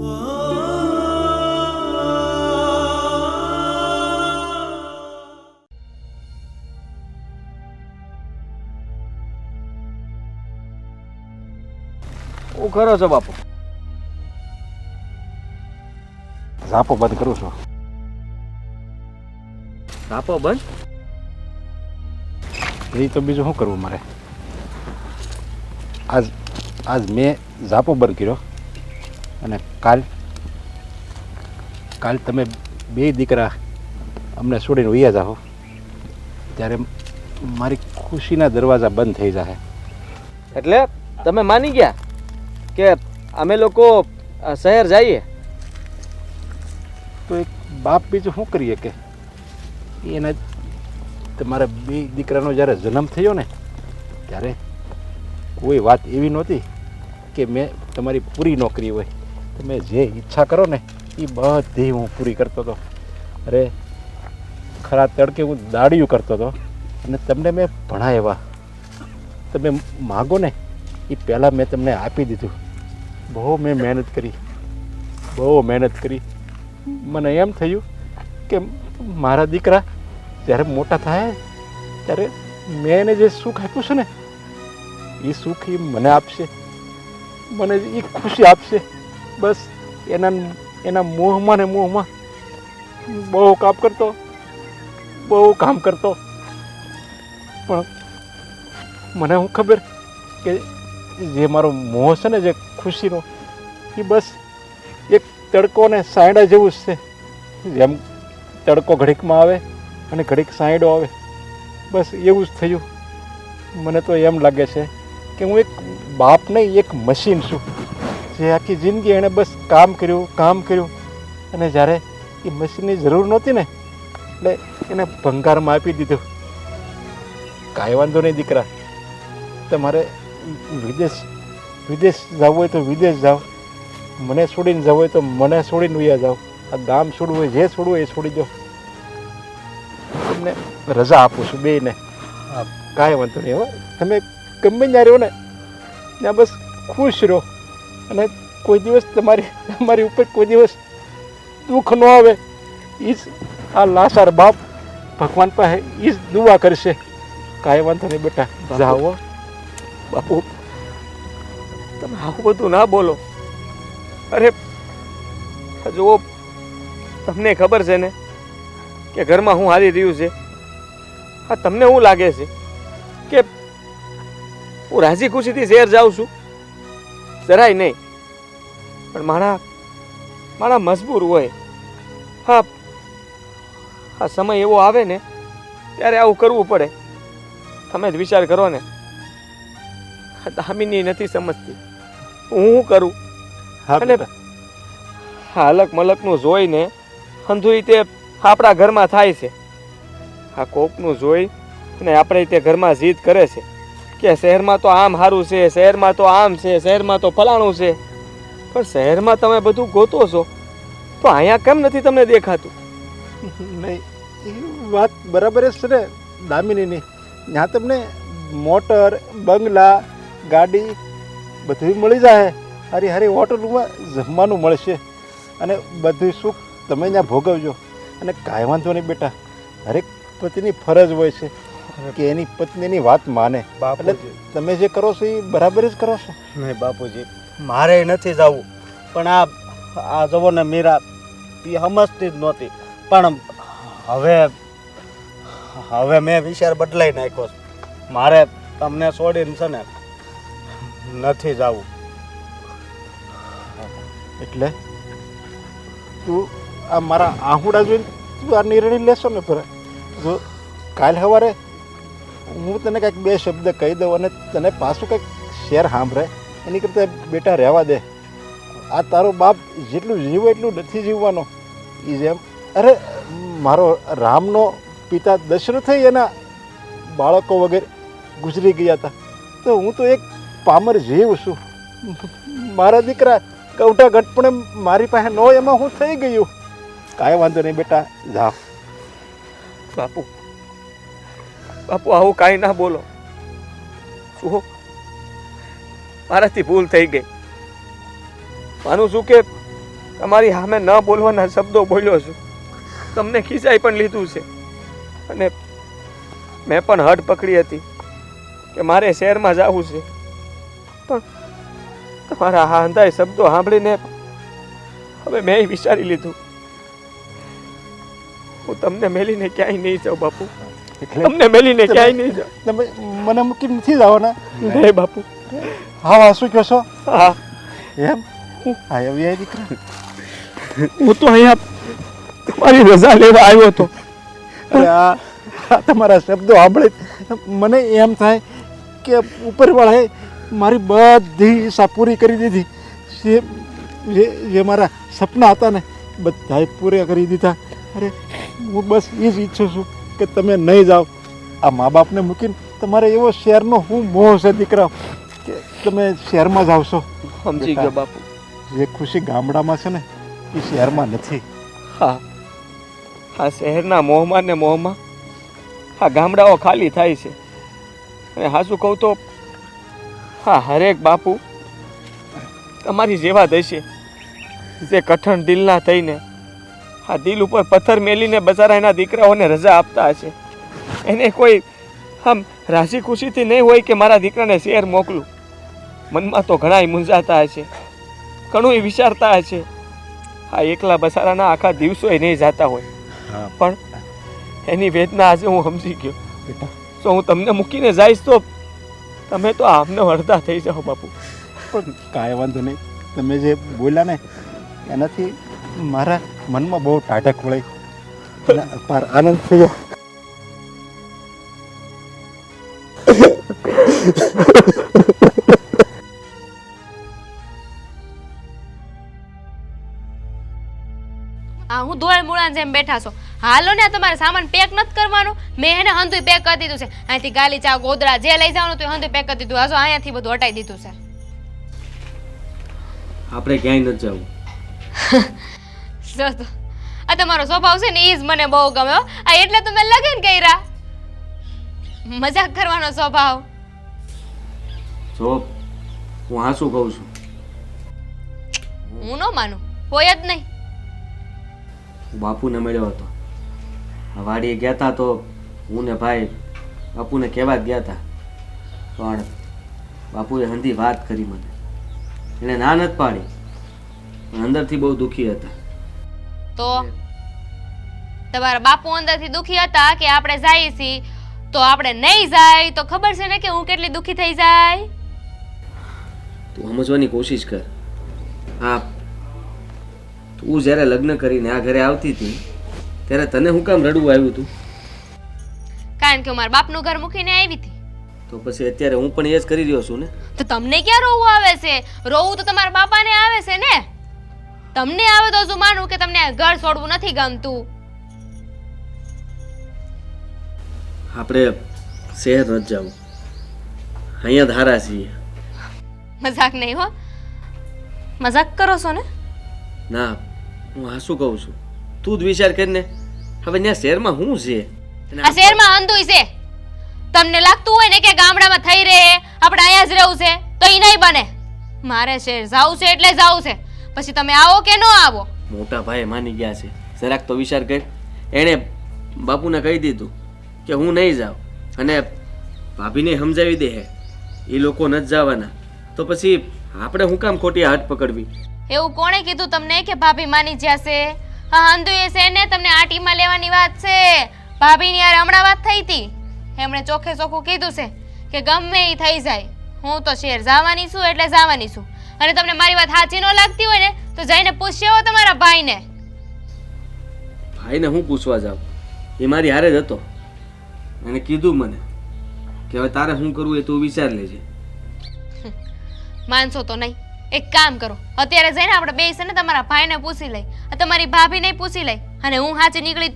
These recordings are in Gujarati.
હું કરો છો બાપુ? ઝાપો બંધ કરું છું. ઝાપો બંધ? એ તો બીજું શું કરવું મારે? આજ મેં ઝાપો બંધ કર્યો અને કાલ તમે બે દીકરા અમને છોડીને વયા જાઓ ત્યારે મારી ખુશીના દરવાજા બંધ થઈ જાય. એટલે તમે માની ગયા કે અમે લોકો શહેર જઈએ? તો એક બાપ બીજું શું કરીએ કે એના તમારા બે દીકરાનો જ્યારે જન્મ થયો ને ત્યારે કોઈ વાત એવી નહોતી કે મેં તમારી પૂરી નોકરી હોય, તમે જે ઈચ્છા કરો ને એ બધી હું પૂરી કરતો હતો. અરે ખરા તડકે હું દાડિયું કરતો હતો અને તમને મેં ભણાવ્યા. તમે માગો ને એ પહેલાં મેં તમને આપી દીધું. બહુ મેં મહેનત કરી. મને એમ થયું કે મારા દીકરા જ્યારે મોટા થાય ત્યારે મેં એને જે સુખ આપ્યું છે ને એ સુખ એ મને આપશે, મને એ ખુશી આપશે. બસ એના મોહમાં ને મોહમાં બહુ કામ કરતો પણ મને હું ખબર કે જે મારો મોહ છે ને જે ખુશીનો એ બસ એક તડકો ને સાયડા જેવું જ છે. જેમ તડકો ઘડીકમાં આવે અને ઘડીક સાયડો આવે, બસ એવું જ થયું. મને તો એમ લાગે છે કે હું એક બાપ નહીં, એક મશીન છું જે આખી જિંદગી એણે બસ કામ કર્યું અને જ્યારે એ મશીનની જરૂર નહોતી ને એટલે એને ભંગારમાં આપી દીધું. કાંઈ વાંધો નહીં દીકરા, તમારે વિદેશ જવું હોય તો વિદેશ જાઓ, મને છોડીને જવું હોય તો મને છોડીને વયા જાઓ, આ ગામ છોડવું હોય જે છોડવું હોય એ છોડી દો. તમને રજા આપું છું બેયને. કાંઈ વાંધો નહીં. હો તમે ગમે ત્યાં રહ્યો ને ત્યાં બસ ખુશ રહો અને કોઈ દિવસ તમારી ઉપર કોઈ દિવસ દુઃખ ન આવે. એ જ આ લાસાર બાપ ભગવાન પાસે એ જ દુઆ કરશે. કાંઈ વાંધો નહીં બેટા, જાઓ. બાપુ તમે આવું બધું ના બોલો. અરે જુઓ, તમને ખબર છે ને કે ઘરમાં હું હારી રહ્યું છે. હા, તમને શું લાગે છે કે હું રાજી ખુશીથી શહેર જાઉં છું? જરાય નહીં. પણ મારા મજબૂર હોય. હા, સમય એવો આવે ને ત્યારે આવું કરવું પડે. તમે જ વિચાર કરો ને. દામિની નથી સમજતી હું શું કરું. અને હાલક મલકનું જોઈને અંધુઈ તે આપણા ઘરમાં થાય છે. આ કોકનું જોઈ અને આપણે તે ઘરમાં જીદ કરે છે કે શહેરમાં તો આમ સારું છે, શહેરમાં તો આમ છે, શહેરમાં તો ફલાણું છે. પણ શહેરમાં તમે બધું ગોતો છો તો અહીંયા કેમ નથી તમને દેખાતું? નહીં, એ વાત બરાબર જ છે ને દામિનીની. ત્યાં તમને મોટર, બંગલા, ગાડી બધું મળી જાય. હારી હોટલમાં જમવાનું મળશે અને બધું સુખ તમે ત્યાં ભોગવજો. અને કાંઈ વાંધો નહીં બેટા, હરેક પતિની ફરજ હોય છે કે એની પત્નીની વાત માને. એટલે તમે જે કરો છો એ બરાબર જ કરો છો. નહીં બાપુજી, મારે નથી જવું. પણ આ જવો ને મીરા એ સમજતી જ નહોતી. પણ હવે મેં વિચાર બદલાઈ નાખ્યો છે. મારે તમને છોડીને છે ને નથી જવું. એટલે તું આ મારા આહુડા જોઈને તું આ નિર્ણય લેશો ને ફરે? જો કાલ સવારે હું તને કંઈક બે શબ્દ કહી દઉં અને તને પાછું કંઈક શેર સાંભળે એની કરતાં બેટા રહેવા દે. આ તારો બાપ જેટલું જીવે એટલું નથી જીવવાનો. એ જેમ અરે મારો રામનો પિતા દશરથ એના બાળકો વગેરે ગુજરી ગયા હતા, તો હું તો એક પામર જીવ છું. મારા દીકરા કવટા ઘટપણે મારી પાસે ન હોય એમાં હું થઈ ગયું. કાંઈ વાંધો નહીં બેટા, જાઓ. બાપુ આવું કાંઈ ના બોલો. જુઓ, મારાથી ભૂલ થઈ ગઈ. માનું છું કે તમારી સામે ન બોલવાના શબ્દો બોલ્યો છું, તમને ખીચાઈ પણ લીધું છે, અને મેં પણ હઠ પકડી હતી કે મારે શહેરમાં જવું છે, પણ તમારા આ અંધાય શબ્દો સાંભળીને હવે મેં વિચારી લીધું હું તમને મેલીને ક્યાંય નહીં જાઉં બાપુ, તમને મેલીને ક્યાંય નહીં જાઉં. તમે મને મૂકી નથી જવાના? નહીં બાપુ. હા, શું કહો છો? હા એમ? હા, એવી આ દીકરા. હું તો અહીંયા તમારી રજા લેવા આવ્યો હતો. અરે આ તમારા શબ્દો સાંભળે મને એમ થાય કે ઉપરવાળાએ મારી બધી ઈચ્છા પૂરી કરી દીધી. જે મારા સપના હતા ને બધાએ પૂરા કરી દીધા. અરે હું બસ એ જ ઈચ્છું છું કે તમે નહીં જાઓ. આ મા બાપને મૂકીને તમારે એવો શહેરનો હું મોહ છે દીકરા કે તમે શહેરમાં જાવ છો. સમજી ગયો બાપુ. જે ખુશી ગામડામાં છે ને એ શહેરમાં નથી. હા, આ શહેરના મોહમાં ને મોહમાં આ ગામડાઓ ખાલી થાય છે. અને હાચું કહું તો હા, હરેક બાપુ તમારી જેવા જ હશે, જે કઠણ દિલના થઈને આ દિલ ઉપર પથ્થર મેલીને બચારા એના દીકરાઓને રજા આપતા હશે. એને કોઈ આમ રાજી ખુશીથી નહીં હોય કે મારા દીકરાને શહેર મોકલું. મનમાં તો ઘણાય મૂંઝાતા હશે, ઘણું વિચારતા હશે. આ એકલા બસારાના આખા દિવસો એ નહીં જતા હોય, પણ એની વેદના આજે હું સમજી ગયો. બેટા, જો હું તમને મૂકીને જઈશ તો તમે તો આમને અડધા થઈ જાઓ બાપુ. પણ કાંઈ વાંધો નહીં. તમે જે બોલ્યા ને એનાથી મારા મનમાં બહુ ટાઢક વળી અને અપાર આનંદ થયો. આ હું ધોળ મૂળા જેમ બેઠા છો. હાલો ને, તમારે સામાન પેક નથી કરવાનો? મેં એને હંધુય પેક કરી દીધું છે. અહીંથી ગાલી ચા ગોદડા જે લઈ જવાનું તો હંધુય પેક કરી દીધું. હાજો અહીંયાથી બધું હટાઈ દીધું છે. આપણે ક્યાંય નથી જવું. જો તો આ તમારો સ્વભાવ છે ને એ જ મને બહુ ગમે હો. આ એટલે તો મેં લગન કર્યા. મજાક કરવાનો સ્વભાવ. જો હું હા શું કહું છું, હું ન માનું, હોય જ નહીં. હું બાપુને મળ્યો હતો. આ વાડીએ ગયા હતા તો હું ને ભાઈ બાપુને કહેવા જ ગયા હતા, પણ બાપુએ હંધી વાત કરી મને. એને ના નથી પાડી, પણ અંદરથી બહુ દુઃખી હતા. તો તમારા બાપુ અંદરથી દુઃખી હતા કે આપણે જઈએ છીએ, તો આપણે નહીં જાય તો ખબર છે ને કે હું કેટલી દુઃખી થઈ જાય. તું સમજવાની કોશિશ કર. હા, તું જ્યારે લગ્ન કરીને આ ઘરે આવતી હતી ત્યારે તને હું કામ રડવું આવ્યું હતું? કારણ કે હું મારા બાપનું ઘર મૂકીને આવી હતી. તો પછી અત્યારે હું પણ એ જ કરી રહ્યો છું ને. તો તમને ક્યાં રોવું આવે છે? રોવું તો તમારા બાપાને આવે છે ને. તમને આવે તો શું માનું કે તમને ઘર છોડવું નથી ગમતું? આપણે શહેર નથી જવું, અહીંયા ધારા છીએ. મજાક નહીં હો, મજાક કરો છો ને? ના, હું હા શું કહું છું, તું જ વિચાર કરીને. હવે ત્યાં શહેરમાં શું છે? આ શહેરમાં અંધુય છે. તમને લાગતું હોય ને કે ગામડામાં થઈ રહે આપણે અહીંયા જ રહેવું છે, તો ઈ નહીં બને. મારે શહેર જાવું છે એટલે જાવું છે. પછી તમે આવો કે ન આવો. મોટા ભાઈ માની ગયા છે, જરાક તો વિચાર કર. એણે બાપુને કહી દીધું કે હું નહીં જાઉં, અને ભાભીને સમજાવી દે હે એ લોકો નથી જવાના, તો પછી આપણે શું કામ ખોટી હાથ પકડવી? એવું કોણે કીધું તમને કે ભાભી માની જશે? હા, અંધુએ છે ને તમને આટીમાં લેવાની વાત છે. ભાભીની યાર હમણાં વાત થઈ હતી, એમણે ચોખ્ખે ચોખ્ખું કીધું છે કે ગમે એ થઈ જાય, હું તો શહેર જવાની છું એટલે જવાની છું. અને તમને મારી વાત સાચી ન લાગતી હોય ને તો જઈને પૂછ્યો તમારા ભાઈને. ભાઈને હું પૂછવા જાઉં? એ મારી હારે જ હતો. એને કીધું મને કે હવે તારે શું કરવું એ તું વિચાર લેજે. માનશો તો નહીં. એક કામ કરો, અત્યારે જઈને આપણે બે છે ને તમારા ભાઈને પૂછી લઈ, તમારી ભાભીને પૂછી લઈ, અને હું સાચી નીકળી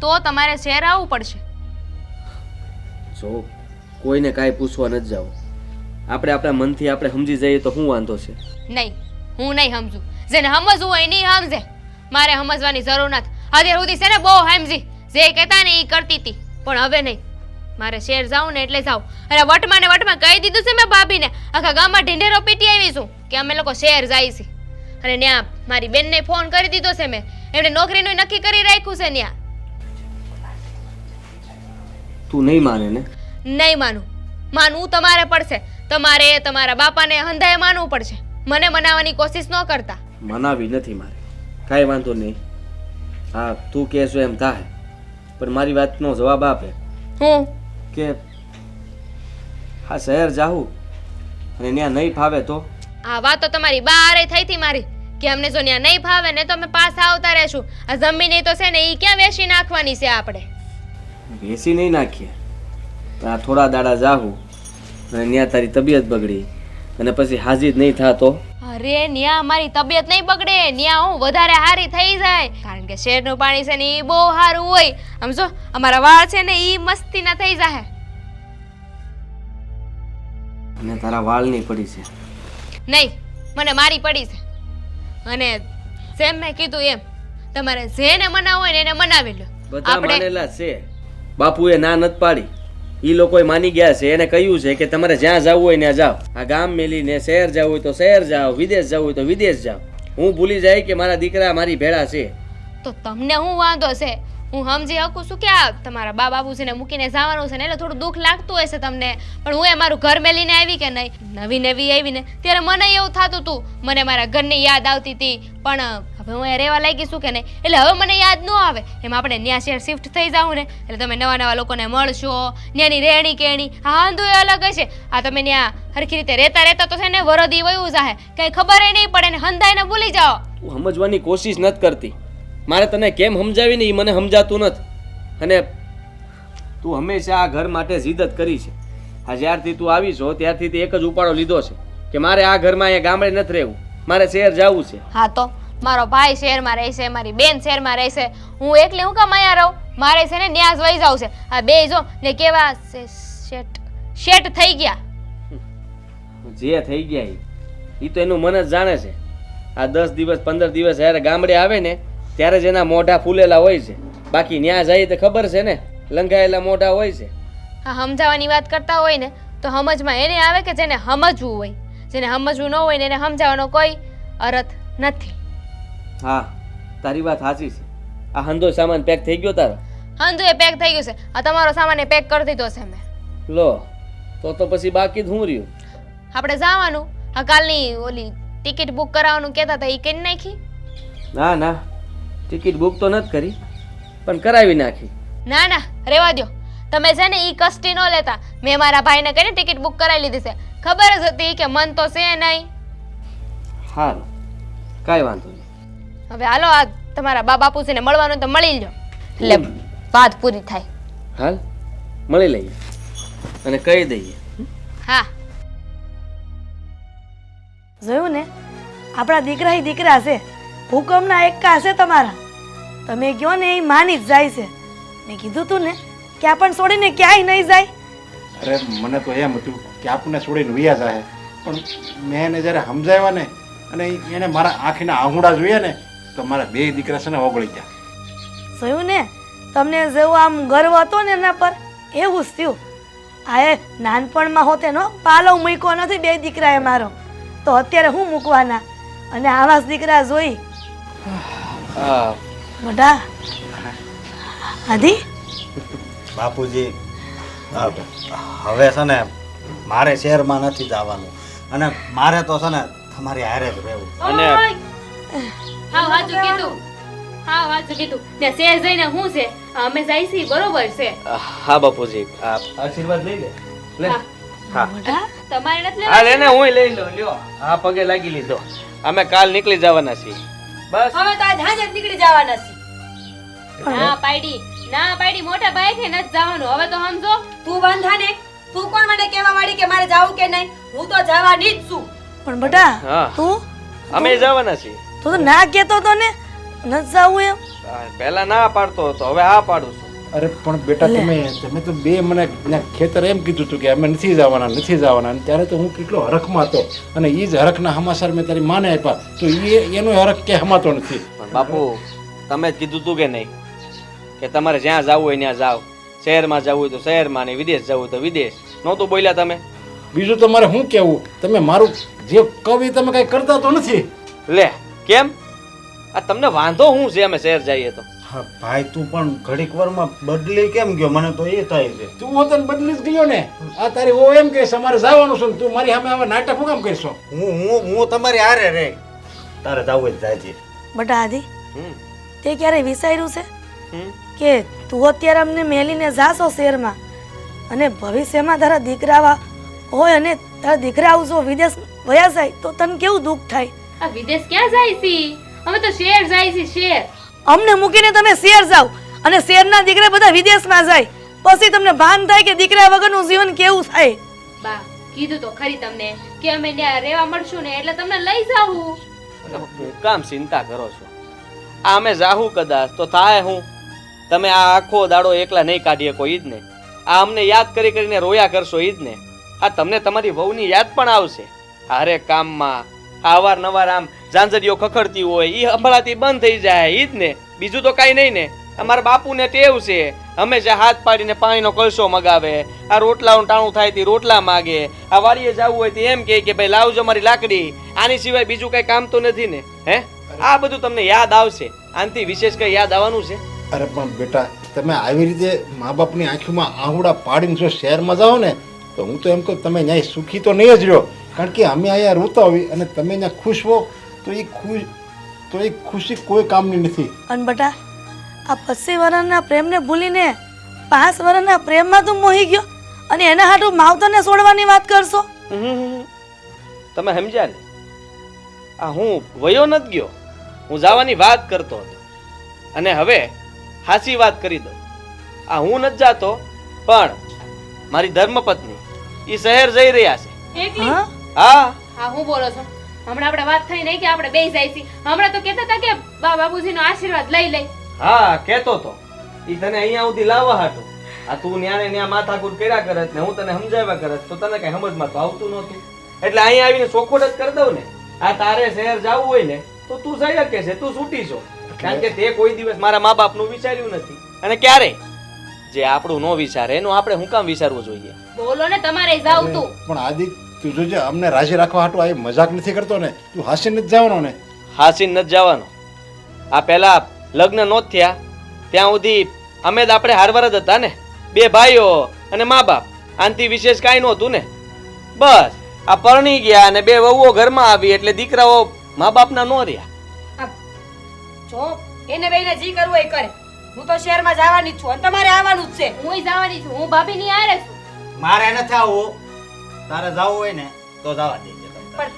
તો તમારે શહેર આવવું પડશે. જો કોઈને કાંઈ પૂછવા નથી જાવ. આપણે આપણા મનથી આપણે સમજી જઈએ તો શું વાંધો છે? નહીં, હું નહીં સમજું. જેને સમજવું હોય નહીં સમજે. મારે સમજવાની જરૂર નથી. અત્યાર સુધી છે ને બહુ સમજી, જે કહેતા ને એ કરતી હતી, પણ હવે નહીં. મારે શહેર જાઉં ને એટલે જાઉં. અને વટમાં કહી દીધું છે મેં ભાભીને. આખા ગામમાં ઢીંઢેરો પીટી આવી છું કે અમે લોકો શહેર જાય છીએ. અને ત્યાં મારી બેનને ફોન કરી દીધો છે મેં. એમણે નોકરીનું નક્કી કરી રાખ્યું છે ત્યાં. તું નહીં માને ને? નહીં માનું. માનવું તમારે પડશે. તમારે તમારા બાપાને હંધાએ માનવું પડશે. મને મનાવવાની કોશિશ ન કરતા. મનાવી નથી મારે, કાંઈ વાંધો નહીં. હા, તું કહેશો એમ થાય, પણ મારી વાતનો જવાબ આપે હું કે હા શહેર જાઉં અને ત્યાં નહીં ફાવે તો? આ વાતો તમારી બારે થઈ હતી મારી કે અમને જો ત્યાં નહીં ફાવે ને તો અમે પાછા આવતા રહેશું. આ જમીન તો છે ને એ ક્યાં વેચી નાખવાની છે આપણે? વેસી નહીં નાખીએ, આ થોડા દાડા જાહું અને ત્યાં તારી તબિયત બગડી અને પછી હાજી જ નહીં થાતો. અરે ન્યા મારી તબિયત નહીં બગડે, ન્યા હું વધારે હારી થઈ જાય. કારણ કે શેરનું પાણી છે ને એ બહુ સારું હોય. સમજો અમારા વાળ છે ને એ મસ્તીના થઈ જાય. અને તારા વાળની પડી છે? નહીં, મને મારી પડી છે. અને જેમ મેં કીધું એમ તમારે જેને મનાવવું હોય ને એને મનાવી લો. બધા માનેલા છે, બાપુએ ના નથી પાડી, ઈ લોકોએ માની ગયા છે. એને કહ્યું છે કે તમારે જ્યાં જવું હોય ત્યાં જાઓ. આ ગામ મેલીને શહેર જવું હોય તો શહેર જાઓ, વિદેશ જવું હોય તો વિદેશ જાઓ. હું ભૂલી જાય કે મારા દીકરા મારી ભેળા છે. તો તમને શું વાંધો છે? હું સમજી શકું છું કે આ તમારા બા બાપુજીને મૂકીને જવાનું છે ને એટલે થોડું દુઃખ લાગતું હશે તમને. પણ હું એ મારું ઘર મેલીને આવી કે નહીં, નવી નવી આવીને ત્યારે મને એવું થતું હતું, મને મારા ઘરની યાદ આવતી હતી. પણ હવે હું એ રહેવા લાગી છું કે નહીં એટલે હવે મને યાદ ન આવે. એમ આપણે ન્યા શહેર શિફ્ટ થઈ જાઉં ને એટલે તમે નવા નવા લોકોને મળશો, ત્યાંની રહેણી કેણી હા વાંધો એ અલગ હશે. આ તમે ત્યાં હરખી રીતે રહેતા રહેતા તો છે ને વરદી વયું જાહે, કંઈ ખબર નહીં પડે ને હંધાઈને ભૂલી જાઓ. તું સમજવાની કોશિશ નથી કરતી. મારે તને કેમ સમજાવીને એ મને સમજાતું નથી. અને તું હંમેશા આ ઘર માટે જીદ જ કરી છે. આ જ્યારથી તું આવી છો ત્યારથી તે એક જ ઉપાડો લીધો છે કે મારે આ ઘરમાં અહીંયા ગામડે નથી રહેવું, મારે શહેર જવું છે. હા તો મારો ભાઈ શહેરમાં રહેશે, મારી બેન શહેરમાં રહેશે, હું એકલી હું કામ અહીંયા રહું? મારે છે ને ન્યાસ વહી જાવ છે. આ બે જો ને કેવા શેઠ થઈ ગયા. જે થઈ ગયા એ તો એનું મન જ જાણે છે. આ 10 દિવસ 15 દિવસ જ્યારે ગામડે આવે ને ત્યારે જ એના મોઢા ફૂલેલા હોય છે. બાકી ન્યા જાય તો ખબર છે ને, લંઘાયેલા મોઢા હોય છે. હા, સમજાવવાની વાત કરતા હોય ને તો સમજમાં એને આવે કે જેને સમજવું હોય. જેને સમજવું ન હોય ને એને સમજાવવાનો કોઈ અર્થ નથી. હા, તારી વાત સાચી છે. આ હંધો સામાન પેક થઈ ગયો તારો? હંધુ એ પેક થઈ ગયું છે. આ તમારો સામાન પેક કરી દીધો છે મેં. લો તો પછી બાકી જ હું રહ્યું. આપણે જવાનું. આ કાલની ઓલી ટિકિટ બુક કરાવવાનું કહેતા હતા એ કરી નાખી? ના ના, ટિકિટ બુક તો નથી કરી, પણ કરાવી નાખી. ના ના, રેવા દો. તમે છે ને ઈ કષ્ટી ન લેતા. મેં મારા ભાઈને કહીને ટિકિટ બુક કરાવી લીધી છે. ખબર જ હતી કે મન તો છે નહીં. હારું, કાંઈ વાંધો નહીં. હવે હાલો, આ તમારા બા બાપુજીને મળવાનું તો મળી લો એટલે વાત પૂરી થાય. હાલ મળી લઈએ અને કહી દઈએ. હા, જોયું ને, આપણા દીકરા ય દીકરા છે, હુકમના એકા છે તમારા. તમે કહો ને એ માની જ જાય છે. મેં કીધું તું ને કે આપણને છોડીને ક્યાંય નહીં જાય. અરે મને તો એમ હતું કે આપણને છોડીને વયા જાય, પણ મેં એને જ્યારે સમજાવ્યા ને અને એને મારા આંખના આહુડા જોયા ને તો મારા બે દીકરા છે ને ઓગળી ગયા. જોયું ને, તમને જેવો આમ ગર્વ હતો ને એના પર એવું જ થયું. આ એ નાનપણમાં હોતે નો પાલવ મૂક્યો નથી બે દીકરાએ મારો, તો અત્યારે હું મૂકવાના? અને આવા જ દીકરા જોઈ મોઢા આધી. બાપુજી, હવે છે ને મારે શહેરમાં નથી જવાનું અને મારે તો છે ને તમારી હારે જ રહેવું. અને હા સાચું કીધું. હા સાચું કીધું. ને શેર જઈને હું છે અમે જઈશી બરોબર છે. હા બાપુજી, આશીર્વાદ લઈ લે. લે હા મોઢા તમારે નથી હા, લેવા? લેને હું લઈ લો. લ્યો, હા પગે લાગી લીધો. અમે કાલ નીકળી જવાના છીએ. બસ હવે તો આજ હાજર નીકળી જવાના છે. ના પાડી મોટા ભાઈ થી નથી જવાનું. હવે તો સમજો. તું વાંધા ને, તું કોણ મને કહેવા વાળી કે મારે જાવું કે નહીં? હું તો જવાની જ છું. પણ બેટા હા, તું અમે જવાના છીએ. તું તો ના કહેતો તો ને નથી જવું એમ. પહેલા ના પાડતો હતો, હવે હા પાડું છું. અરે પણ બેટા તમે તો બે મને ખેતર એમ કીધું હતું કે અમે નથી જવાના અને ત્યારે તો હું કેટલો હરખમાં હતો અને એ જ હરખના સમાચાર મેં તારી માને આપ્યા તો એનો હરખ કે હમાતો નથી. પણ બાપુ, તમે જ કીધું તું કે નહીં કે તમારે જ્યાં જવું હોય ત્યાં જાઓ, શહેરમાં જવું હોય તો શહેરમાં ને વિદેશ જવું હોય તો વિદેશ. નહોતું બોલ્યા તમે? બીજું તમારે શું કહેવું? તમે મારું જે કવિ તમે કઈ કરતા તો નથી. લે કેમ? આ તમને વાંધો શું છે અમે શહેર જઈએ તો? હા ભાઈ તું પણ ઘડીક વારમાં બદલી કેમ ગયો મને તો એ થાય છે. તું હોત ને બદલી જ ગયો ને. આ તારી ઓ એમ કે અમારે જવાનું છે ને તું મારી સામે હવે નાટક શું કામ કરશો? હું તમારી હારે રે તારે જવું જ જાજે. બટા આદિ, હમ તે ક્યારે વિચાર્યું છે હમ કે તું અત્યારે અમને મેલીને જાશો શહેરમાં અને ભવિષ્યમાં તારા દીકરા હોય અને તારા દીકરા આવજો વિદેશ વયા જાય તો તને કેવું દુઃખ થાય? આ વિદેશ ક્યાં જાય છે? અમે તો શહેર જાય છે, શહેર. અમને મૂકીને તમે શહેર જાઓ અને શહેરના દીકરા બધા વિદેશમાં જાય, પછી તમને ભાન થાય કે દીકરા વગરનું જીવન કેવું થાય. બા કીધું તો ખરી તમને કે અમે ત્યાં રહેવા મળશું ને એટલે તમને લઈ જાવું. હું કામ ચિંતા કરો છો? આ અમે જાહું કદાચ તો થાય હું? તમે આ આખો દાડો એકલા નહીં કાઢી શકો ઈ જ ને. આ અમને યાદ કરી કરીને રોયા કરશો ઈ જ ને. આ તમને તમારી વહુની યાદ પણ આવશે. હારે કામમાં અવારનવાર આમ ઝાંઝરીઓ ખખડતી હોય ઈ સંભળાતી બંધ થઈ જાય ઈ જ ને. બીજું તો કાંઈ નહીં ને. અમારા બાપુને ટેવ છે હંમેશા હાથ પાડીને પાણીનો કળશો મગાવે, આ રોટલાનું ટાણું થાય તે રોટલા માગે, આ વાડીએ જવું હોય તો એમ કહે કે ભાઈ લાવજો મારી લાકડી. આની સિવાય બીજું કઈ કામ તો નથી ને. હે, આ બધું તમને યાદ આવશે. આનાથી વિશેષ કઈ યાદ આવવાનું છે? અરે પણ બેટા તમે આવી રીતે મા બાપની આંખોમાં આહુડા પાડીને જો શહેરમાં જાઓ ને તો હું તો એમ કહું તમે ન્યાય સુખી તો નહીં જ રહ્યો. કારણ કે અમે અહીંયા રોતા હોય અને તમે ત્યાં ખુશ હો તો એ ખુશી કોઈ કામની નથી. અને બટા આ 25 વર્ષના પ્રેમને ભૂલીને 5 વર્ષના પ્રેમમાં તું મોહી ગયો અને એના હાટુ માવતરને છોડવાની વાત કરશો? તમે સમજ્યા ને? આ હું વયો નથી ગયો, હું જવાની વાત કરતો હતો અને હવે હાસી વાત કરી દઉં. આ હું નથી જાતો પણ મારી ધર્મપત્ની એ શહેર જઈ રહ્યા છે. એકલી? હા હા હા હું બોલો છો? હમણાં આપણે વાત થઈ નહીં કે આપણે બેસી જાય છે. હમણાં તો કહેતા હતા કે બાબુજીનો આશીર્વાદ લઈ લઈ. હા કેતો તો ઈ તને અહીંયા સુધી લાવવા હાટું. આ તું ન્યા ને ન્યા માથાકૂટ કર્યા કરત ને હું તને સમજાવ્યા કરત તો તને કઈ સમજમાં તો આવતું નહોતું. એટલે અહીંયા આવીને ચોખવટ જ કરી દઉં ને. આ તારે શહેર જવું હોય ને તો તું જઈ શકે છે, તું છૂટી છો. કારણ કે તે કોઈ દિવસ મારા મા બાપનું વિચાર્યું નથી અને ક્યારે જે આપણું નો વિચારે એનું આપણે હું કામ વિચારવું જોઈએ? બોલો ને તમારે જાવ તું. પણ આદિ તું જોજે અમને રાજી રાખવા હાટું આ મજાક નથી કરતો ને. તું હાસીને જ જવાનો ને. હાસીન નથી જવાનો. આ પહેલા લગ્ન નો થયા ત્યાં સુધી અમે જ આપણે હારવાર જ હતા ને, બે ભાઈઓ અને મા બાપ. આનાથી વિશેષ કાંઈ નહોતું ને. બસ આ પરણી ગયા અને બે વહુઓ ઘરમાં આવી એટલે દીકરાઓ મા બાપના નો રહ્યા. જો એને બેને જી કરવું એ કરે. હું તો શહેરમાં જવાની જ છું અને તમારે આવવાનું જ છે. હુંય જવાની છું, હું ભાભીની હારે છું. મારે નથી આવવું. તારે જવું હોય ને તો જવા દેજે તમ તારે.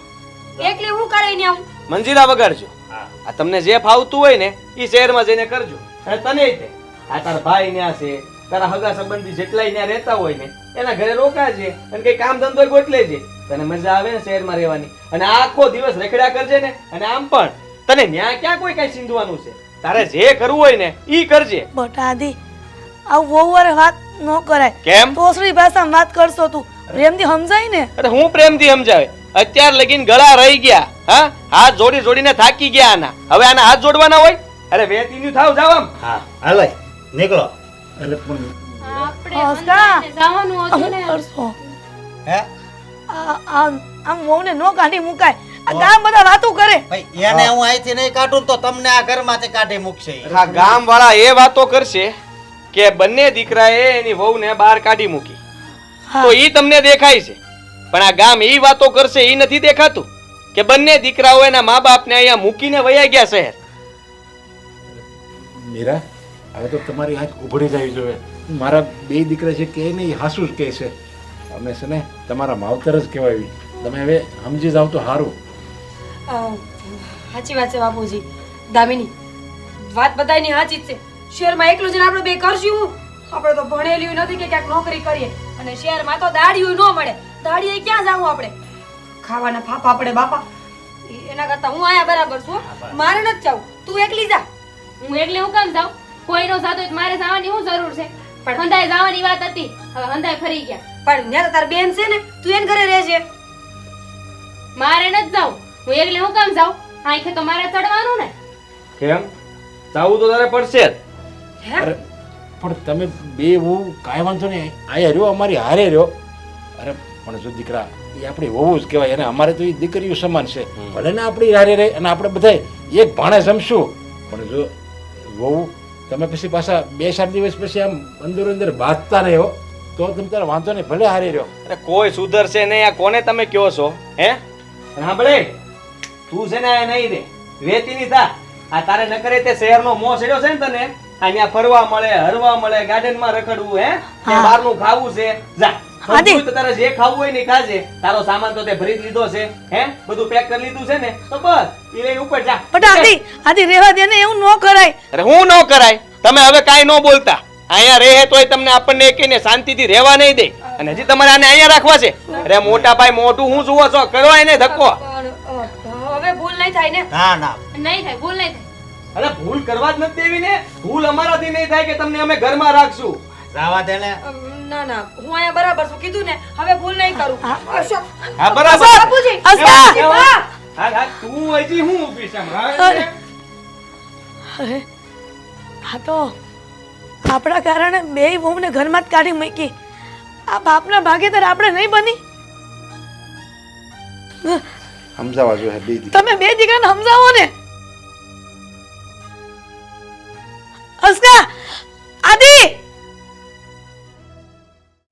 પણ એકલી હું કરે ને આવું? મંજીરા વગાડજો. હા આ તમને જે ફાવતું હોય ને એ શહેરમાં જઈને કરજો. અને તને તે આ તારા ભાઈ ન્યા છે, તારા હગા સંબંધી જેટલાય ત્યાં રહેતા હોય ને એના ઘરે રોકાજે અને કઈ કામ ધંધો ગોઠલેજે. તને મજા આવે ને શહેરમાં રહેવાની. અને આખો દિવસ રખડ્યા કરજે ને. અને આમ પણ તને ન્યા ક્યાં કોઈ કઈ સિંધવાનું છે? તારે જે કરવું હોય ને ઈ કરજે. બટા આદિ આવું વહુવારે વાત ન કરાય. કેમ? તોસરી ભાષામાં વાત કરશો તું, પ્રેમથી સમજાય ને. અરે હું પ્રેમથી સમજાવે? અત્યાર લગીન ગળા રહી ગયા. હા, હાથ જોડી જોડીને થાકી ગયા આના. હવે આના હાથ જોડવાના હોય? અરે વેતીનું થાવ જાવ આમ. હા હાલો નીકળો. એટલે પણ આપણે હસકા. અંજાને જવાનું હતું હું ને. કરશો? હે આમ વહુને નો કાઢી મુકાય. આ ગામ બધા વાતો કરે. ભાઈ એને હું અહીંથી નહીં કાઢું તો તમને આ ઘરમાંથી કાઢી મૂકશે ઈ. આ ગામ વાળા એ વાતો કરશે કે બંને દીકરાએ એની વહુને બહાર કાઢી મૂકી. હા. તો ઈ તમને દેખાય છે પણ આ ગામ ઈ વાતો કરશે ઈ નથી દેખાતું કે બંને દીકરાઓ એના મા બાપને અહીંયા મૂકીને વયા ગયા શહેર. મીરા હવે તો તમારી આંખ ઉઘડી જવી જોઈએ. મારા બે દીકરા છે કે નહીં હાસુ જ કહે છે. અમે છે ને તમારા માવતર જ કહેવાય. તમે હવે સમજી જાવ તો સારું. સાચી વાત છે બાપુજી. દામિની વાત બધાયની સાચી જ છે. શહેરમાં એકલું જઈને આપણે બે કરશું. આપણે તો ભણેલી નથી કે ક્યાંક નોકરી કરીએ અને શહેરમાં તો દાડિયું ન મળે. દાડીએ ક્યાં જાવું આપણે? ખાવાના ફાફા પડે બાપા. એના કરતા હું આયા બરાબર છું. મારે નથી જવું. તું એકલી જા. હું એકલી હું કામ જાઉં? કોઈનો જાતો હોય તો મારે જવાની શું જરૂર છે? પણ હંધાય જવાની વાત હતી, હવે હંધાય ફરી ગયા. પણ ત્યાં તો તાર બેન છે ને, તું એને ઘરે રહેજે. મારે નથી જાવું. હું એકલી હું કામ જાઉં? આંખે તો મારે ચડવાનું ને. કેમ? જાવું તો તારે પડશે જ. અરે પણ તમે બે વહુ કાંઈ વાંધો નહીં આયા રહ્યો અમારી હારે રહ્યો. અરે પણ જો દીકરા એ આપણી વહુ જ કહેવાય અને અમારે તો એ દીકરીઓ સમાન છે. ભલે ને આપણી હારે રહે અને આપણે બધા એક ભાણે જમશું પણ જો વહુ તમે પછી પાછા 2-4 દિવસ પછી આમ અંદર અંદર બાંધતા નહીં હો તો તમે તારે વાંધો નહીં ભલે હારી રહ્યો. અરે કોઈ સુધરશે નહીં. આ કોને તમે કહો છો હે? સાંભળે તું છે ને આ નહીં રે વેતી ની થા. આ તારે ન કરે તે શહેરનો મોહ ચડ્યો છે ને તને. અહીંયા ફરવા મળે હરવા મળે ગાર્ડનમાં રખડવું હે બહારનું ખાવું છે. જા આદિ. બધું તો તારે જે ખાવું હોય ને ખાજે. તારો સામાન તો તે ભરી જ લીધો છે હે બધું પેક કરી લીધું છે ને તો બસ ઈ લઈને ઉપર જા. બટ આદિ રહેવા દે ને, એવું ન કરાય. અરે હું ન કરાય તમે હવે કાંઈ ન બોલતા. અહીંયા રહે તોય તમને આપણને એકને શાંતિથી રહેવા નહીં દે અને હજી તમારે આને અહીંયા રાખવા છે. અરે મોટા ભાઈ મોટું હું જુઓ છો કરો એને ધક્કો. પણ, હવે ભૂલ નહીં થાય ને. ના ના નહીં થાય ભૂલ નહીં થાય. અરે ભૂલ કરવા જ નથી દેવી ને. ભૂલ અમારાથી નહીં થાય કે તમને અમે ઘરમાં રાખશું. જવા દે ને. ના ના હું અહીંયા બરાબર છું કીધું ને હવે ભૂલ નહીં કરું. અશોક, હા બરાબર. બાપુજી, અસ્કા! બાપુજી, વાહ! હા હા તું હજી હું ઊભી છે હમણાં? અરે આ તો આપણા કારણે બે વહુને ઘરમાં જ કાઢી મૂકી. આ બાપના ભાગીદાર આપણે નહીં બની. સમજાવવા જોઈએ બે દી. તમે બે દીકરાને સમજાવો ને. અસ્કા